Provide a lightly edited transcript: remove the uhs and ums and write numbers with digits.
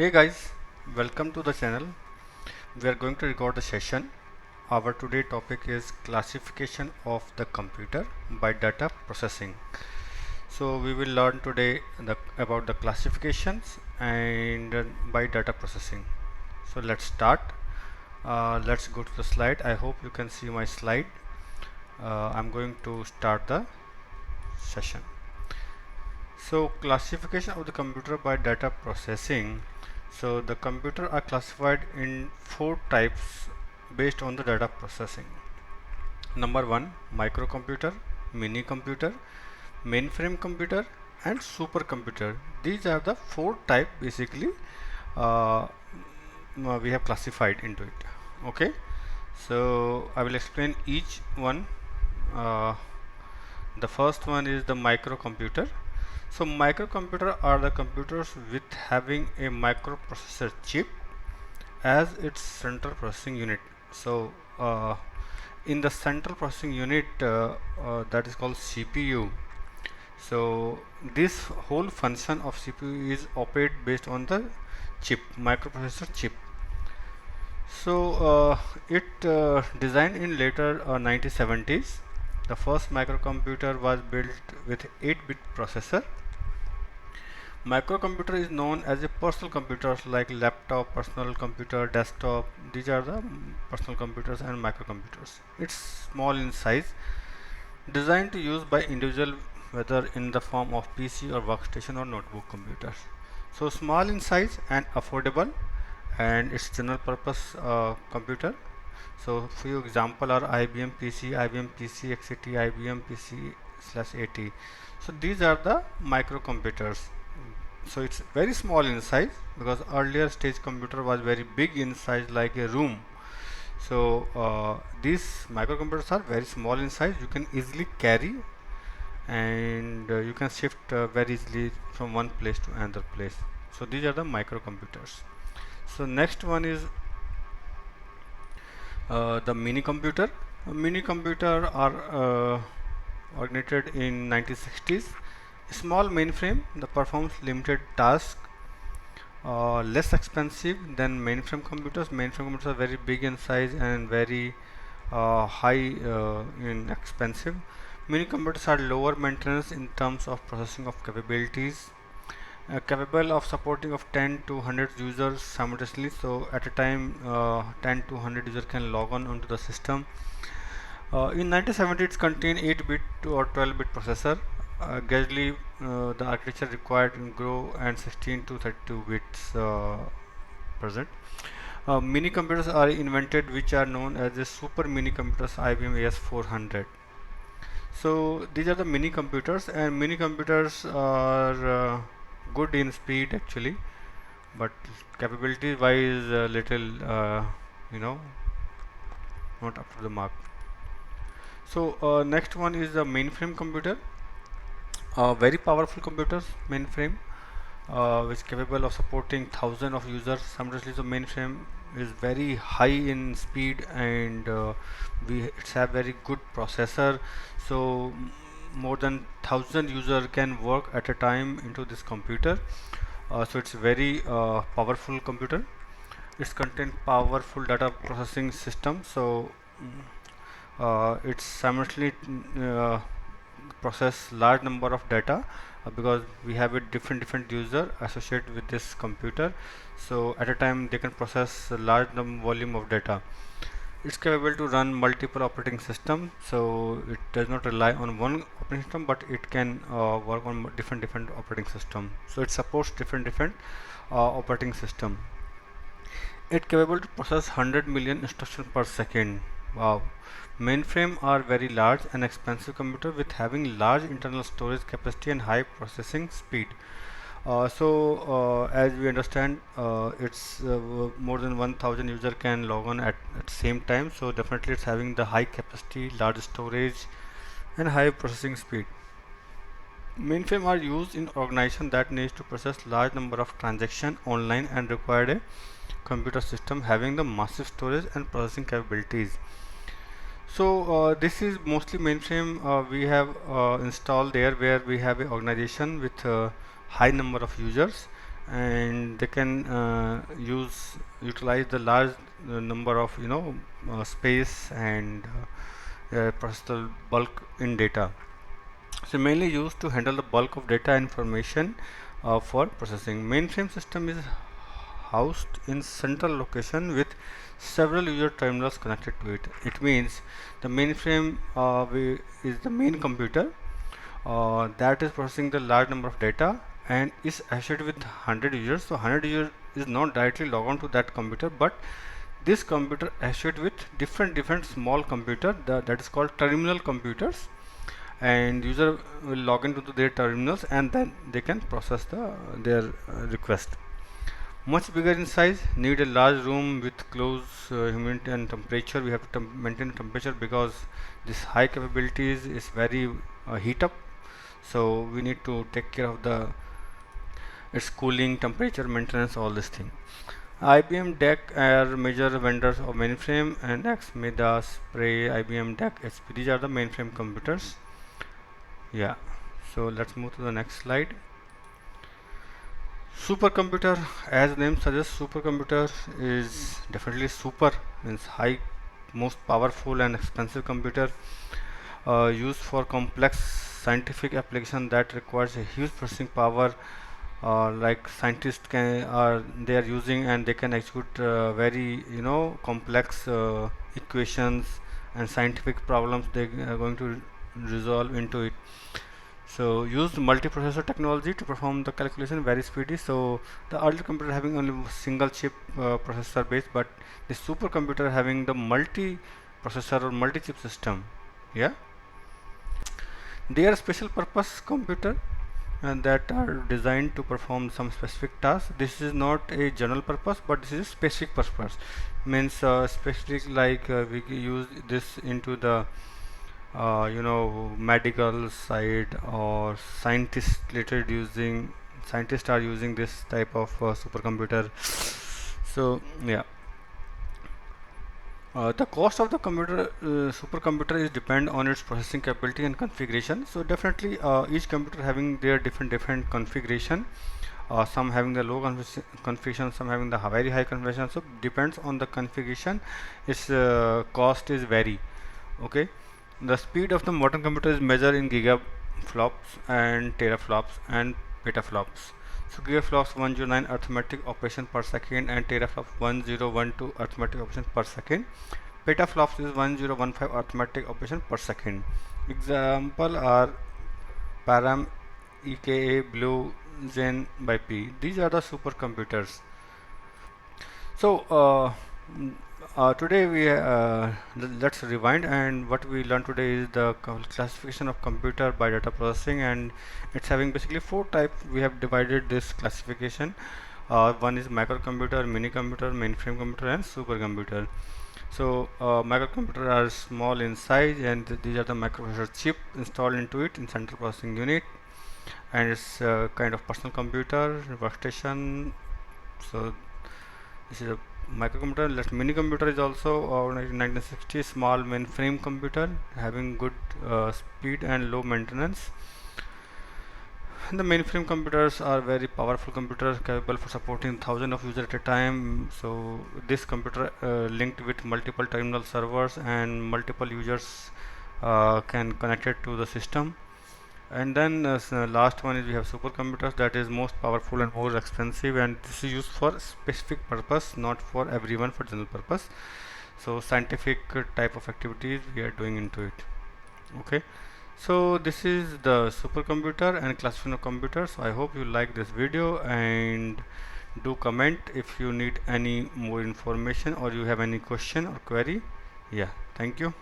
Hey guys, welcome to the channel. We are going to record the session. Our today topic is classification of the computer by data processing. So we will learn today about the classifications and by data processing. So let's start. Let's go to the slide. I hope you can see my slide. I'm going to start the session. So classification of the computer by data processing. So the computer are classified in 4 types based on the data processing. Number 1, microcomputer, mini computer, mainframe computer and supercomputer. These are the 4 type basically we have classified into it. Okay, so I will explain each one. The first one is the microcomputer. So microcomputer are the computers with having a microprocessor chip as its central processing unit. So in the central processing unit that is called CPU. So this whole function of CPU is operate based on the chip, microprocessor chip. So it designed in later 1970s. The first microcomputer was built with 8-bit processor. Microcomputer is known as a personal computers like laptop, personal computer, desktop. These are the personal computers and microccomputers. It's small in size, designed to use by individual whether in the form of PC or workstation or notebook computers. So small in size and affordable, and it's general purpose computer. So few example are IBM PC, IBM PC XAT, IBM PC/AT. So these are the microcomputers. So it's very small in size because earlier stage computer was very big in size like a room. So these microcomputers are very small in size. You can easily carry and you can shift very easily from one place to another place. So these are the microcomputers. So next one is the mini computer. Mini computer are originated in 1960s. Small mainframe that performs limited tasks, less expensive than mainframe computers. Mainframe computers are very big in size and very high in expensive. Mini computers are lower maintenance in terms of processing of capabilities, capable of supporting of 10 to 100 users simultaneously. So at a time 10 to 100 users can log on onto the system. In 1970 it contained 8-bit or 12-bit processor. Gradually the architecture required to grow and 16 to 32 bits present. Mini computers are invented which are known as the super mini computers IBM AS400. So these are the mini computers, and mini computers are good in speed actually, but capability wise little you know not up to the mark. So next one is the mainframe computer. Very powerful computers, mainframe, which capable of supporting thousands of users simultaneously. So mainframe is very high in speed, and it's have very good processor. So more than 1,000 user can work at a time into this computer. So it's very powerful computer. It's contain powerful data processing system. So it's simultaneously process large number of data because we have a different user associated with this computer. So at a time they can process a large volume of data. It's capable to run multiple operating systems, so it does not rely on one operating system, but it can work on different operating system. So it supports different operating system. It capable to process 100 million instructions per second. Wow. Mainframe are very large and expensive computer with having large internal storage capacity and high processing speed. So as we understand, it's more than 1,000 user can log on at same time. So definitely it's having the high capacity, large storage and high processing speed. Mainframe are used in organization that needs to process large number of transactions online and required a computer system having the massive storage and processing capabilities. So this is mostly mainframe we have installed there, where we have an organization with high number of users, and they can utilize the large number of space and process the bulk in data. So mainly used to handle the bulk of data information for processing. Mainframe system is housed in central location with several user terminals connected to it. It means the mainframe is the main computer that is processing the large number of data and is associated with 100 users. So 100 users is not directly log on to that computer, but this computer associated with different small computer that is called terminal computers, and user will log into their terminals and then they can process their request. Much bigger in size, need a large room with close humidity and temperature. We have to maintain temperature because this high capabilities is very heat up, so we need to take care of the its cooling, temperature, maintenance, all this thing. IBM DEC are major vendors of mainframe, and X, Spray, IBM DEC, HP. These are the mainframe computers. Yeah, so let's move to the next slide. Supercomputer, as the name suggests, supercomputer is definitely super, means high, most powerful and expensive computer used for complex scientific application that requires a huge processing power. Like scientists they are using, and they can execute very complex equations and scientific problems they are going to resolve into it. So used multiprocessor technology to perform the calculation very speedy. So the earlier computer having only single chip processor base, but the supercomputer having the multi processor or multi chip system. Yeah, they are special purpose computer and that are designed to perform some specific task. This is not a general purpose, but this is specific purpose, means specific, like we use this into the medical side, or scientists are using this type of supercomputer. So yeah, the cost of the supercomputer is depend on its processing capability and configuration. So definitely each computer having their different configuration. Some having the low configuration, some having the very high configuration. So depends on the configuration, its cost is vary. Okay, the speed of the modern computer is measured in gigaflops and teraflops and petaflops. So gigaflops 109 arithmetic operation per second and teraflops 1012 arithmetic operation per second. Petaflops is 1015 arithmetic operation per second. Example are Param, EKA, Blue, Zen by P. These are the supercomputers. So today let's rewind, and what we learned today is the classification of computer by data processing, and it's having basically four types. We have divided this classification. One is microcomputer, mini computer, mainframe computer, and supercomputer. So microcomputer are small in size, and these are the microprocessor chip installed into it in central processing unit, and it's kind of personal computer, workstation. So this is a microcomputer. Mini computer is also 1960 small mainframe computer having good speed and low maintenance. And the mainframe computers are very powerful computers capable for supporting thousands of users at a time. So this computer linked with multiple terminal servers and multiple users can connect it to the system. And then last one is we have supercomputers, that is most powerful and more expensive, and this is used for specific purpose, not for everyone, for general purpose. So scientific type of activities we are doing into it. Okay, so this is the supercomputer and classification of computers. So I hope you like this video, and do comment if you need any more information or you have any question or query. Yeah, thank you.